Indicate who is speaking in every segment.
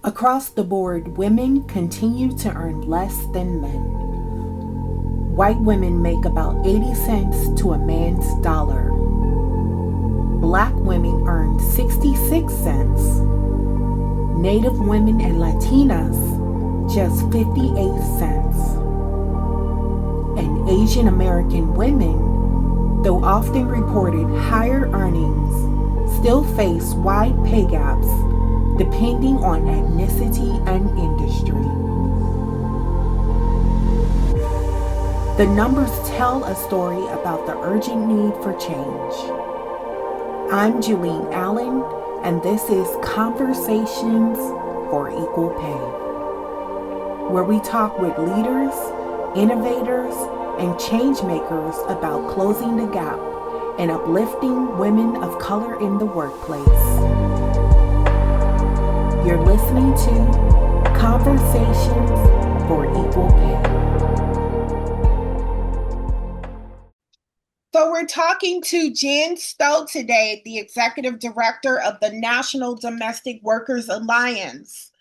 Speaker 1: Across the board, women continue to earn less than men. White women make about 80 cents to a man's dollar. Black women earn 66 cents. Native women and Latinas, just 58 cents. And Asian American women, though often reported higher earnings, still face wide pay gaps depending on ethnicity and industry. The numbers tell a story about the urgent need for change. I'm Julene Allen, and this is Conversations for Equal Pay, where we talk with leaders, innovators, and change makers about closing the gap and uplifting women of color in the workplace. You're listening to Conversations for Equal Pay.
Speaker 2: So we're talking to Jenn Stowe today, the Executive Director of the National Domestic Workers Alliance.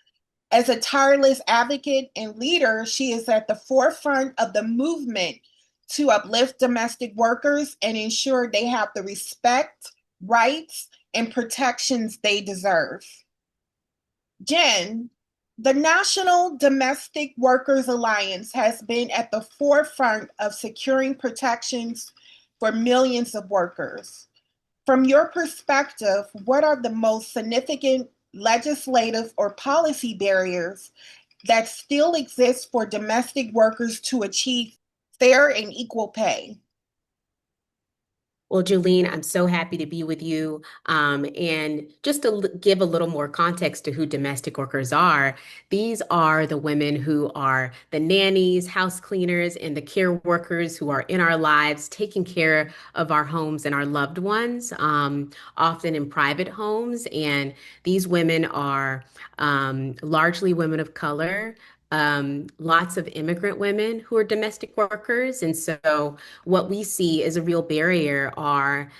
Speaker 2: As a tireless advocate and leader, she is at the forefront of the movement to uplift domestic workers and ensure they have the respect, rights, and protections they deserve. Jenn, the National Domestic Workers Alliance has been at the forefront of securing protections for millions of workers. From your perspective, what are the most significant legislative or policy barriers that still exist for domestic workers to achieve fair and equal pay?
Speaker 3: Well, Julene, I'm so happy to be with you. And just to give a little more context to who domestic workers are, these are the women who are the nannies, house cleaners, and the care workers who are in our lives, taking care of our homes and our loved ones, often in private homes. And these women are largely women of color. Lots of immigrant women who are domestic workers. And so what we see as a real barrier are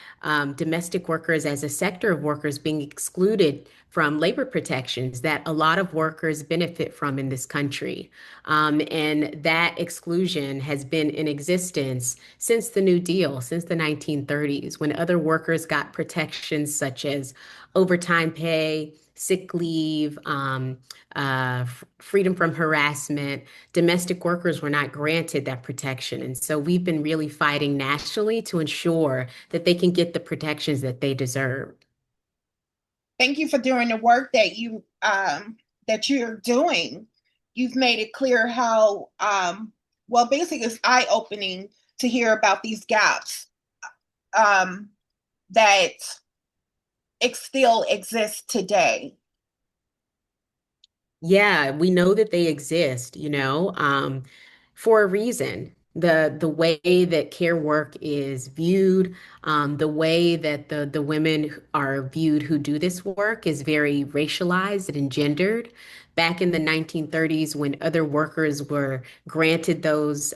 Speaker 3: domestic workers as a sector of workers being excluded from labor protections that a lot of workers benefit from in this country. And that exclusion has been in existence since the New Deal, since the 1930s, when other workers got protections such as overtime pay, sick leave, freedom from harassment. Domestic workers were not granted that protection. And so we've been really fighting nationally to ensure that they can get the protections that they deserve.
Speaker 2: Thank you for doing the work that you're doing. You've made it clear how well, basically, it's eye-opening to hear about these gaps um, that still exist today.
Speaker 3: Yeah, we know that they exist, for a reason. The way that care work is viewed, the way that the women are viewed who do this work is very racialized and gendered. Back in the 1930s, when other workers were granted those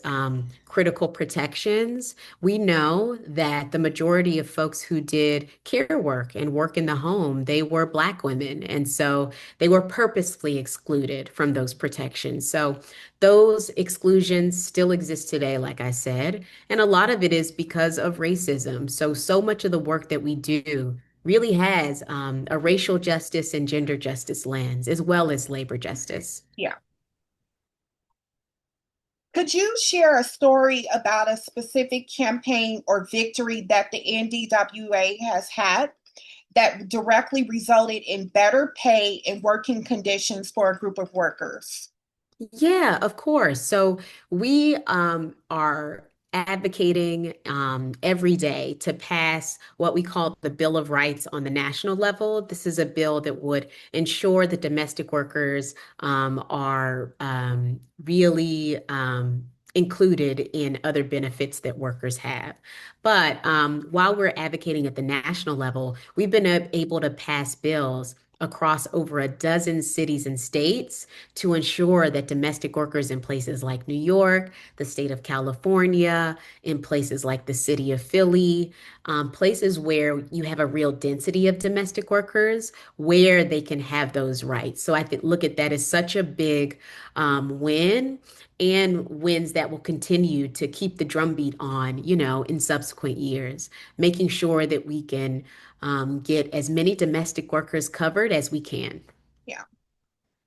Speaker 3: critical protections, we know that the majority of folks who did care work and work in the home, they were Black women. And so they were purposefully excluded from those protections. So those exclusions still exist today, like I said, and a lot of it is because of racism. So much of the work that we do really has a racial justice and gender justice lens, as well as labor justice.
Speaker 2: Yeah. Could you share a story about a specific campaign or victory that the NDWA has had that directly resulted in better pay and working conditions for a group of workers?
Speaker 3: Yeah, of course. So we are advocating every day to pass what we call the Bill of Rights on the national level. This is a bill that would ensure that domestic workers are really included in other benefits that workers have. But while we're advocating at the national level, we've been able to pass bills across over a dozen cities and states to ensure that domestic workers in places like New York, the state of California, in places like the city of Philly, places where you have a real density of domestic workers, where they can have those rights. So I think look at that as such a big win and wins that will continue to keep the drumbeat on, in subsequent years, making sure that we can get as many domestic workers covered as we can.
Speaker 2: Yeah.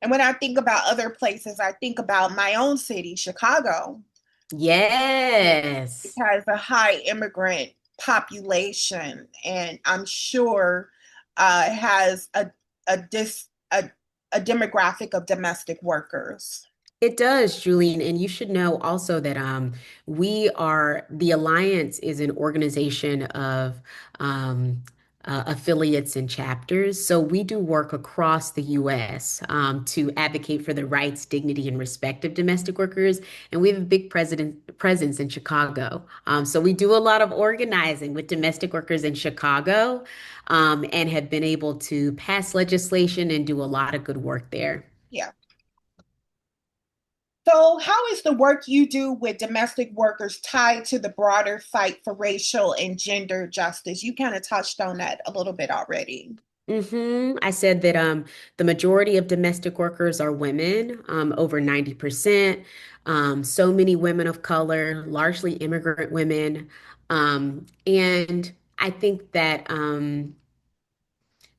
Speaker 2: And when I think about other places, I think about my own city, Chicago. It
Speaker 3: Yes.
Speaker 2: has a high immigrant population, and I'm sure it has a demographic of domestic workers.
Speaker 3: It does, Julian, and you should know also that the Alliance is an organization of affiliates and chapters. So we do work across the U.S. To advocate for the rights, dignity, and respect of domestic workers, and we have a big presence in Chicago. So we do a lot of organizing with domestic workers in Chicago, and have been able to pass legislation and do a lot of good work there.
Speaker 2: Yeah. So, how is the work you do with domestic workers tied to the broader fight for racial and gender justice? You kind of touched on that a little bit already.
Speaker 3: I said that the majority of domestic workers are women, over 90%. So many women of color, largely immigrant women. And I think that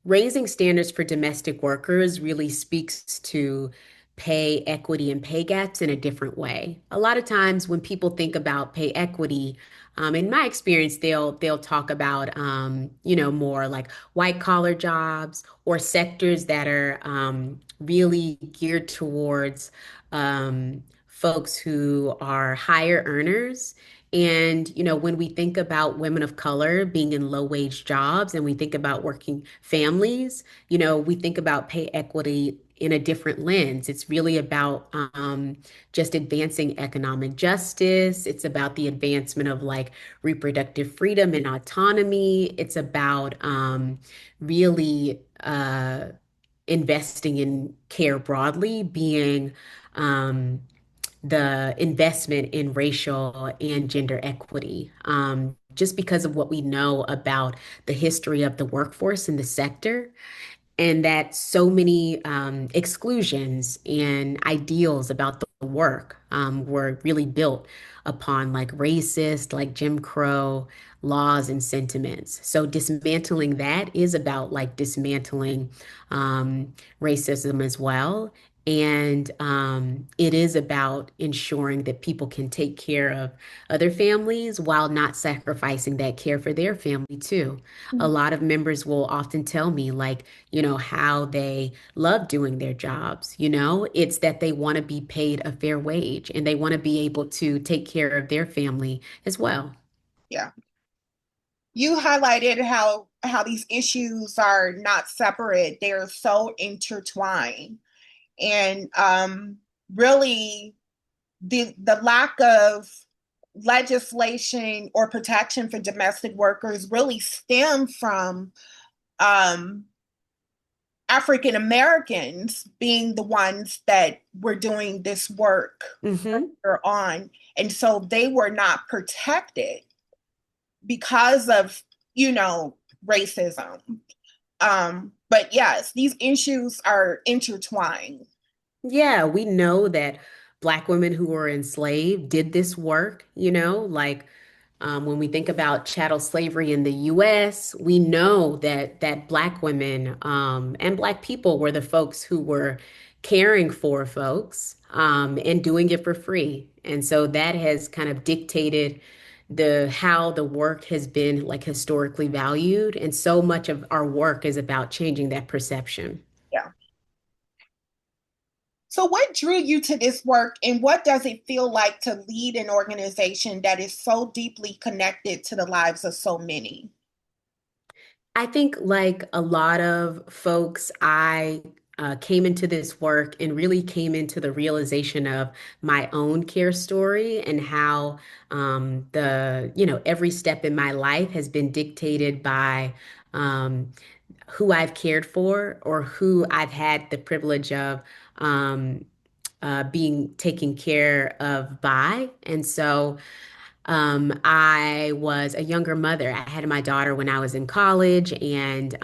Speaker 3: raising standards for domestic workers really speaks to pay equity and pay gaps in a different way. A lot of times when people think about pay equity, in my experience, they'll talk about more like white collar jobs or sectors that are really geared towards folks who are higher earners. And, when we think about women of color being in low wage jobs and we think about working families, we think about pay equity in a different lens. It's really about just advancing economic justice. It's about the advancement of like reproductive freedom and autonomy. It's about really investing in care broadly, being the investment in racial and gender equity, just because of what we know about the history of the workforce in the sector and that so many exclusions and ideals about the work were really built upon like racist, like Jim Crow laws and sentiments. So dismantling that is about like dismantling racism as well. And it is about ensuring that people can take care of other families while not sacrificing that care for their family too. A lot of members will often tell me, like, how they love doing their jobs. It's that they want to be paid a fair wage and they want to be able to take care of their family as well.
Speaker 2: Yeah. You highlighted how these issues are not separate, they're so intertwined. And really the lack of legislation or protection for domestic workers really stem from um, African Americans being the ones that were doing this work
Speaker 3: Hmm.
Speaker 2: on. And so they were not protected because of, racism. But yes, these issues are intertwined.
Speaker 3: Yeah, we know that Black women who were enslaved did this work, like when we think about chattel slavery in the US, we know that Black women and Black people were the folks who were caring for folks and doing it for free. And so that has kind of dictated the how the work has been like historically valued. And so much of our work is about changing that perception.
Speaker 2: Yeah. So, what drew you to this work, and what does it feel like to lead an organization that is so deeply connected to the lives of so many?
Speaker 3: I think, like a lot of folks, I came into this work and really came into the realization of my own care story and how every step in my life has been dictated by um, who I've cared for or who I've had the privilege of um, being taken care of by. And so I was a younger mother. I had my daughter when I was in college, and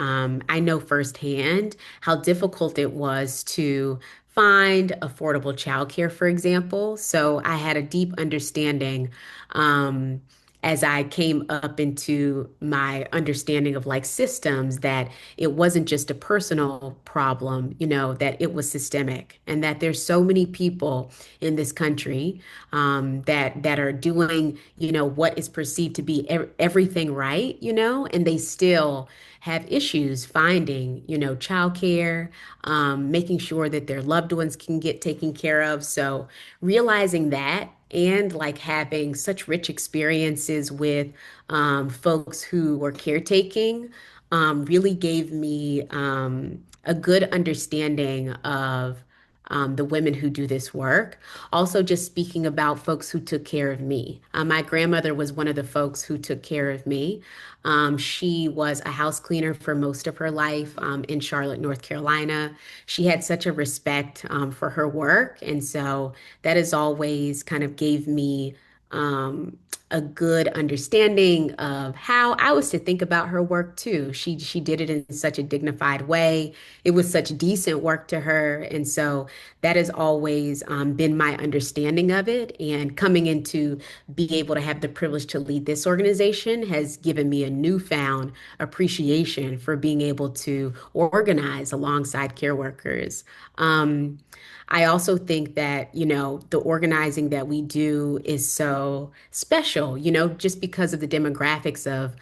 Speaker 3: I know firsthand how difficult it was to find affordable childcare, for example. So I had a deep understanding um, as I came up into my understanding of like systems that it wasn't just a personal problem, that it was systemic, and that there's so many people in this country that are doing, what is perceived to be everything right, and they still have issues finding, childcare, making sure that their loved ones can get taken care of. So realizing that and like having such rich experiences with folks who were caretaking really gave me a good understanding of the women who do this work. Also, just speaking about folks who took care of me. My grandmother was one of the folks who took care of me. She was a house cleaner for most of her life in Charlotte, North Carolina. She had such a respect for her work. And so that has always kind of gave me um, a good understanding of how I was to think about her work too. She did it in such a dignified way. It was such decent work to her. And so that has always been my understanding of it. And coming into being able to have the privilege to lead this organization has given me a newfound appreciation for being able to organize alongside care workers. Um, I also think that, the organizing that we do is so special, just because of the demographics of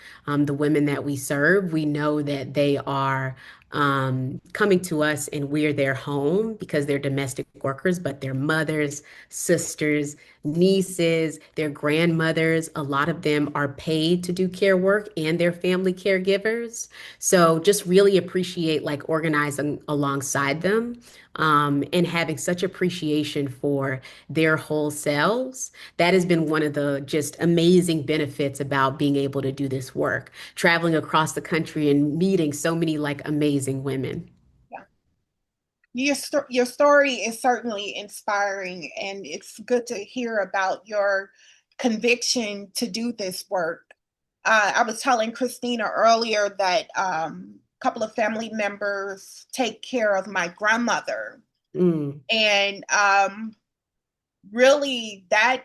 Speaker 3: the women that we serve. We know that they are coming to us and we're their home because they're domestic workers, but their mothers, sisters, nieces, their grandmothers, a lot of them are paid to do care work and they're family caregivers. So just really appreciate like organizing alongside them and having such appreciation for their whole selves. That has been one of the just amazing benefits about being able to do this work, traveling across the country and meeting so many like amazing women.
Speaker 2: Yeah. Your story is certainly inspiring, and it's good to hear about your conviction to do this work. I was telling Christina earlier that a couple of family members take care of my grandmother,
Speaker 3: Mm,
Speaker 2: and really that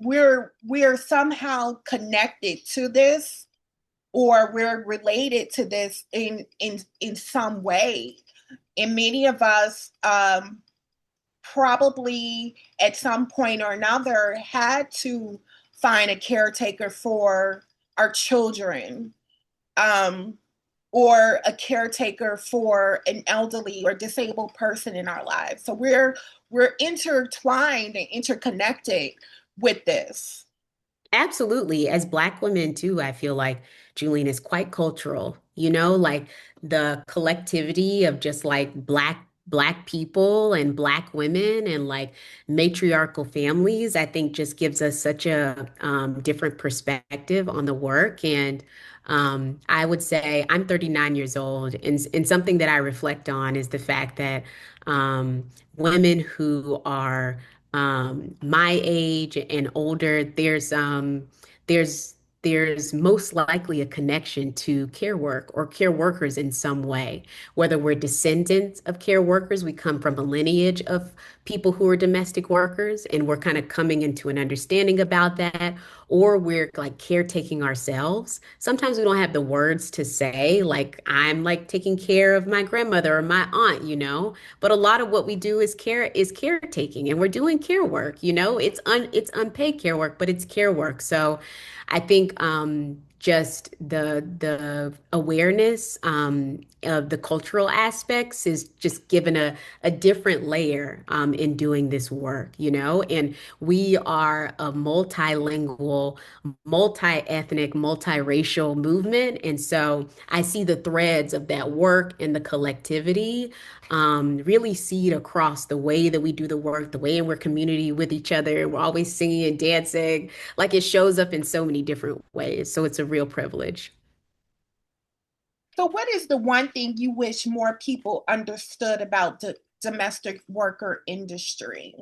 Speaker 2: we're somehow connected to this, or we're related to this in some way. And many of us probably at some point or another had to find a caretaker for our children, um, or a caretaker for an elderly or disabled person in our lives. So we're intertwined and interconnected with this.
Speaker 3: absolutely. As Black women too, I feel like Julian is quite cultural, like the collectivity of just like Black people and Black women and like matriarchal families, I think just gives us such a different perspective on the work. And I would say I'm 39 years old, and something that I reflect on is the fact that women who are my age and older, there's there's most likely a connection to care work or care workers in some way. Whether we're descendants of care workers, we come from a lineage of people who are domestic workers, and we're kind of coming into an understanding about that, or we're like caretaking ourselves. Sometimes we don't have the words to say, like, I'm like taking care of my grandmother or my aunt, but a lot of what we do is caretaking, and we're doing care work. It's unpaid care work, but it's care work. So I think just the awareness of the cultural aspects is just given a different layer in doing this work, and we are a multilingual, multi-ethnic, multiracial movement. And so I see the threads of that work and the collectivity really see it across the way that we do the work, the way we're community with each other. We're always singing and dancing. Like it shows up in so many different ways. So it's a real privilege.
Speaker 2: So, what is the one thing you wish more people understood about the domestic worker industry?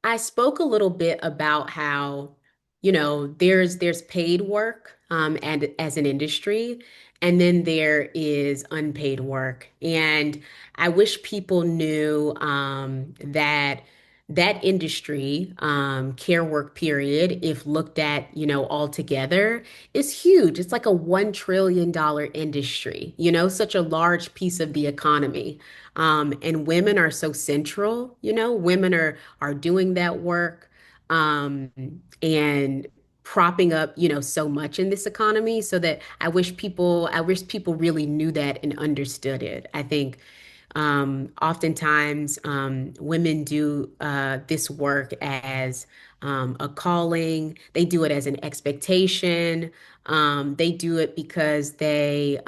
Speaker 3: I spoke a little bit about how, there's paid work and as an industry, and then there is unpaid work. And I wish people knew that that industry, care work period, if looked at, all together, is huge. It's like a $1 trillion industry, such a large piece of the economy. And women are so central, women are doing that work um, and propping up, so much in this economy so that I wish people really knew that and understood it. I think oftentimes women do this work as a calling. They do it as an expectation. They do it because they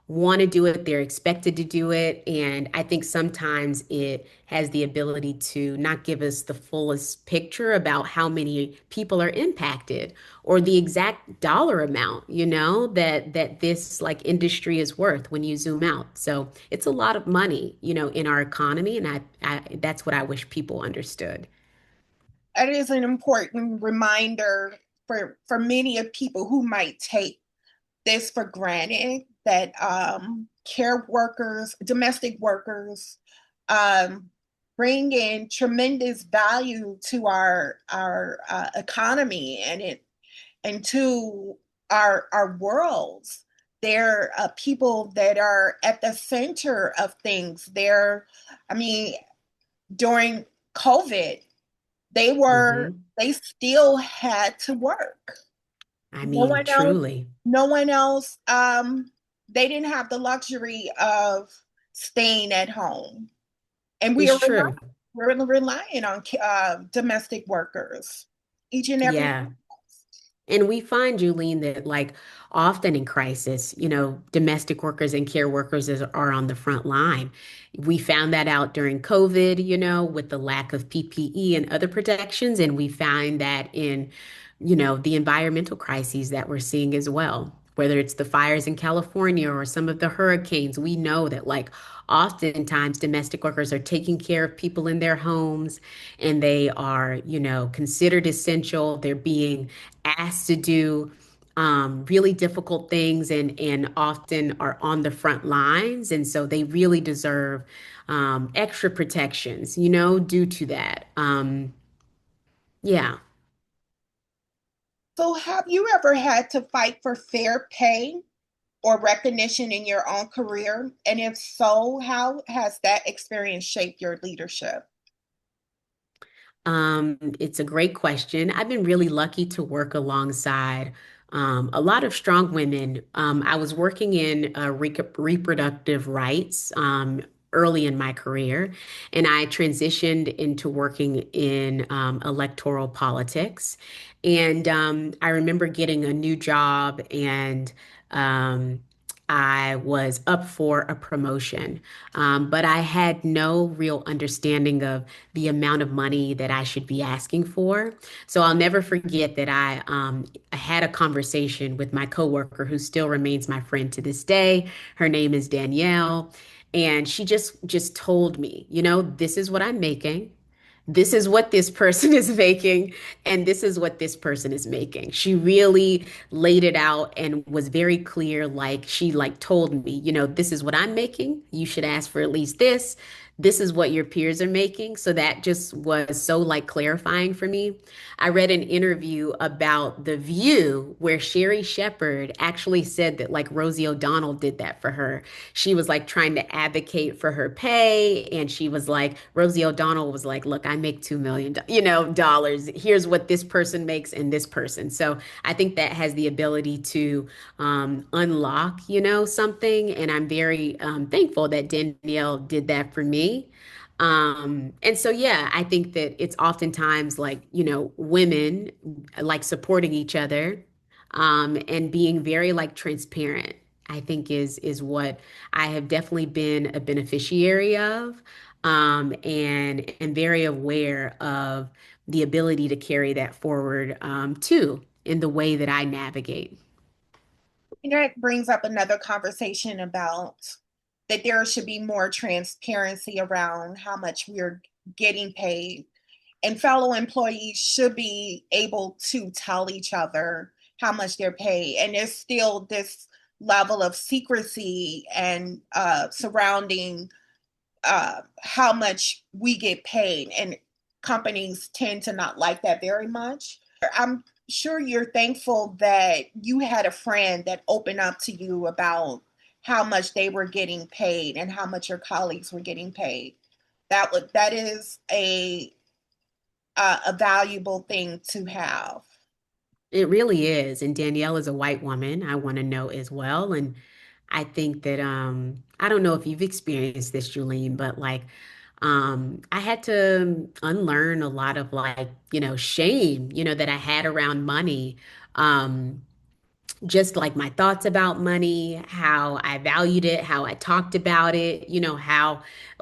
Speaker 3: want to do it. They're expected to do it. And I think sometimes it has the ability to not give us the fullest picture about how many people are impacted or the exact dollar amount, that this like industry is worth when you zoom out. So it's a lot of money, in our economy. And I that's what I wish people understood.
Speaker 2: It is an important reminder for many of people who might take this for granted that care workers, domestic workers, um, bring in tremendous value to our economy and to our worlds. They're people that are at the center of things. I mean, during COVID,
Speaker 3: Hmm.
Speaker 2: they still had to work.
Speaker 3: I
Speaker 2: No
Speaker 3: mean,
Speaker 2: one else,
Speaker 3: truly,
Speaker 2: no one else, they didn't have the luxury of staying at home. And
Speaker 3: it's true.
Speaker 2: we're relying on domestic workers each and every.
Speaker 3: Yeah. And we find, Julene, that like often in crisis, domestic workers and care workers are on the front line. We found that out during COVID, with the lack of PPE and other protections. And we find that in, the environmental crises that we're seeing as well. Whether it's the fires in California or some of the hurricanes, we know that like oftentimes domestic workers are taking care of people in their homes and they are, considered essential. They're being asked to do really difficult things and often are on the front lines. And so they really deserve extra protections, due to that. Yeah.
Speaker 2: So, have you ever had to fight for fair pay or recognition in your own career? And if so, how has that experience shaped your leadership?
Speaker 3: It's a great question. I've been really lucky to work alongside a lot of strong women. I was working in reproductive rights early in my career, and I transitioned into working in electoral politics. And I remember getting a new job, and um, I was up for a promotion, but I had no real understanding of the amount of money that I should be asking for. So I'll never forget that I had a conversation with my coworker who still remains my friend to this day. Her name is Danielle, and she just told me, this is what I'm making. This is what this person is making, and this is what this person is making. She really laid it out and was very clear. Like she like told me, this is what I'm making. You should ask for at least this. This is what your peers are making. So that just was so like clarifying for me. I read an interview about The View where Sherry Shepherd actually said that like Rosie O'Donnell did that for her. She was like trying to advocate for her pay, and she was like, Rosie O'Donnell was like, look, I make $2 million, dollars. Here's what this person makes and this person. So I think that has the ability to unlock, something. And I'm very thankful that Danielle did that for me. And so, yeah, I think that it's oftentimes like, women like supporting each other, and being very like transparent, I think is what I have definitely been a beneficiary of, and very aware of the ability to carry that forward, too, in the way that I navigate.
Speaker 2: That brings up another conversation about that there should be more transparency around how much we're getting paid. And fellow employees should be able to tell each other how much they're paid. And there's still this level of secrecy and surrounding how much we get paid. And companies tend to not like that very much. I'm sure you're thankful that you had a friend that opened up to you about how much they were getting paid and how much your colleagues were getting paid. That is a valuable thing to have.
Speaker 3: It really is. And Danielle is a white woman, I want to know as well. And I think that I don't know if you've experienced this, Julene, but like I had to unlearn a lot of like, shame, that I had around money. Um just like my thoughts about money, how I valued it, how I talked about it,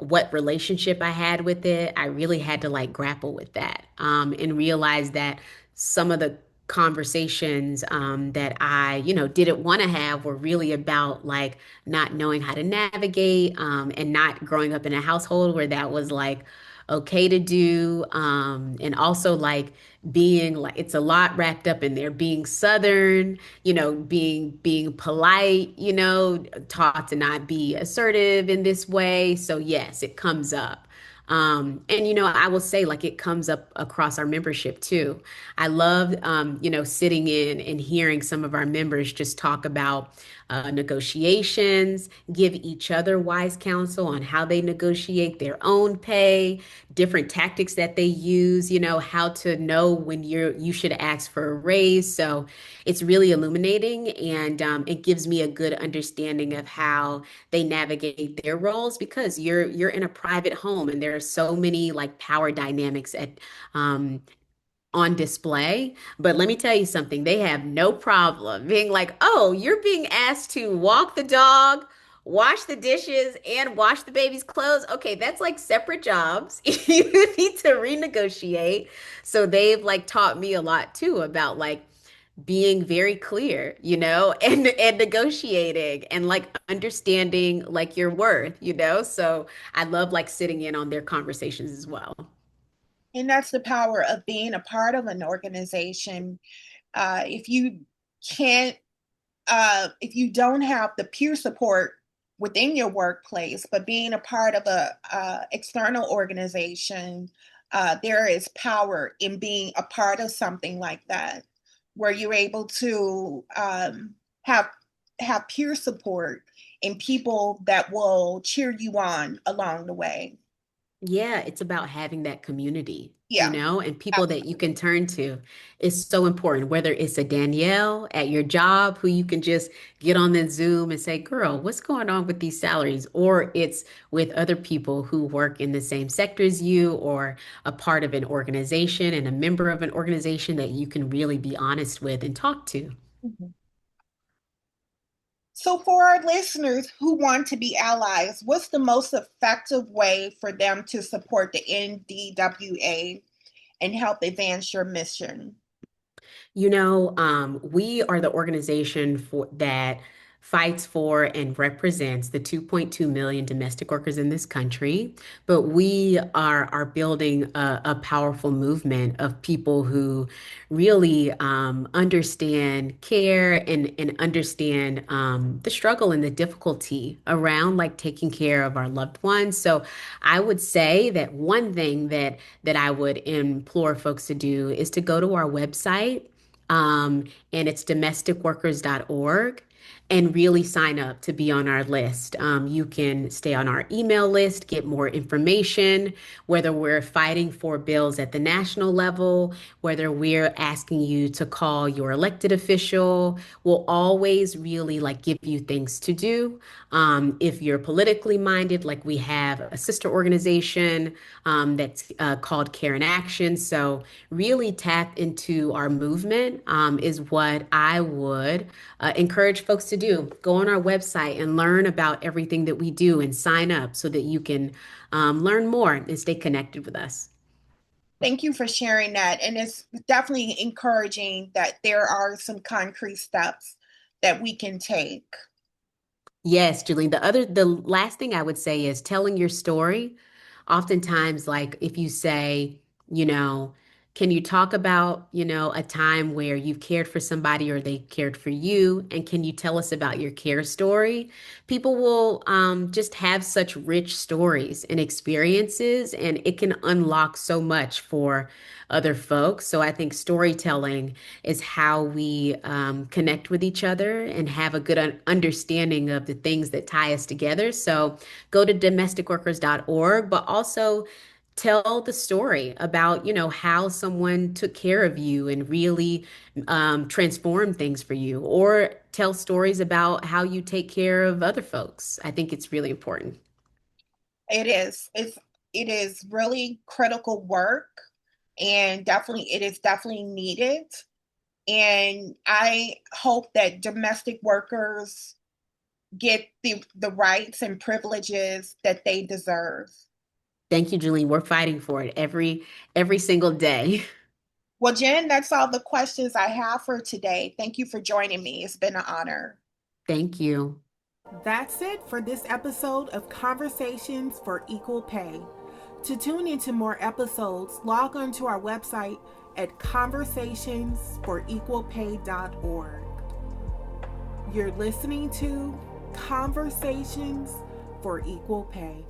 Speaker 3: what relationship I had with it. I really had to like grapple with that and realize that some of the conversations that I, didn't want to have were really about like not knowing how to navigate and not growing up in a household where that was like okay to do. And also like being like, it's a lot wrapped up in there, being Southern, being polite, taught to not be assertive in this way. So yes, it comes up. And I will say like it comes up across our membership too. I love sitting in and hearing some of our members just talk about negotiations, give each other wise counsel on how they negotiate their own pay, different tactics that they use, how to know when you should ask for a raise. So it's really illuminating and it gives me a good understanding of how they navigate their roles because you're in a private home and there are so many like power dynamics um, on display. But let me tell you something, they have no problem being like, oh, you're being asked to walk the dog, wash the dishes, and wash the baby's clothes. Okay, that's like separate jobs. You need to renegotiate. So they've like taught me a lot too about like being very clear, and negotiating and like understanding like your worth. So I love like sitting in on their conversations as well.
Speaker 2: And that's the power of being a part of an organization. If you can't, if you don't have the peer support within your workplace, but being a part of a external organization, there is power in being a part of something like that, where you're able to have peer support and people that will cheer you on along the way.
Speaker 3: Yeah, it's about having that community,
Speaker 2: Yeah.
Speaker 3: and people that you can turn to is so important. Whether it's a Danielle at your job who you can just get on the Zoom and say, girl, what's going on with these salaries? Or it's with other people who work in the same sector as you or a part of an organization and a member of an organization that you can really be honest with and talk to.
Speaker 2: Mhm. So, for our listeners who want to be allies, what's the most effective way for them to support the NDWA and help advance your mission?
Speaker 3: We are the organization for that fights for and represents the 2.2 million domestic workers in this country. But we are building a powerful movement of people who really understand, care, and understand the struggle and the difficulty around like taking care of our loved ones. So I would say that one thing that I would implore folks to do is to go to our website and it's domesticworkers.org and really sign up to be on our list. You can stay on our email list, get more information, whether we're fighting for bills at the national level, whether we're asking you to call your elected official. We'll always really like give you things to do. If you're politically minded, like we have a sister organization that's called Care in Action. So really tap into our movement is what I would encourage folks to do. Go on our website and learn about everything that we do and sign up so that you can learn more and stay connected with us.
Speaker 2: Thank you for sharing that. And it's definitely encouraging that there are some concrete steps that we can take.
Speaker 3: Yes, Julie. The last thing I would say is telling your story. Oftentimes, like if you say, you know, can you talk about, a time where you've cared for somebody or they cared for you? And can you tell us about your care story? People will just have such rich stories and experiences, and it can unlock so much for other folks. So I think storytelling is how we connect with each other and have a good understanding of the things that tie us together. So go to domesticworkers.org, but also tell the story about, how someone took care of you and really transformed things for you, or tell stories about how you take care of other folks. I think it's really important.
Speaker 2: It is. It is really critical work, and it is definitely needed. And I hope that domestic workers get the rights and privileges that they deserve.
Speaker 3: Thank you, Julie. We're fighting for it every single day.
Speaker 2: Well, Jen, that's all the questions I have for today. Thank you for joining me. It's been an honor.
Speaker 3: Thank you.
Speaker 1: That's it for this episode of Conversations for Equal Pay. To tune into more episodes, log on to our website at conversationsforequalpay.org. You're listening to Conversations for Equal Pay.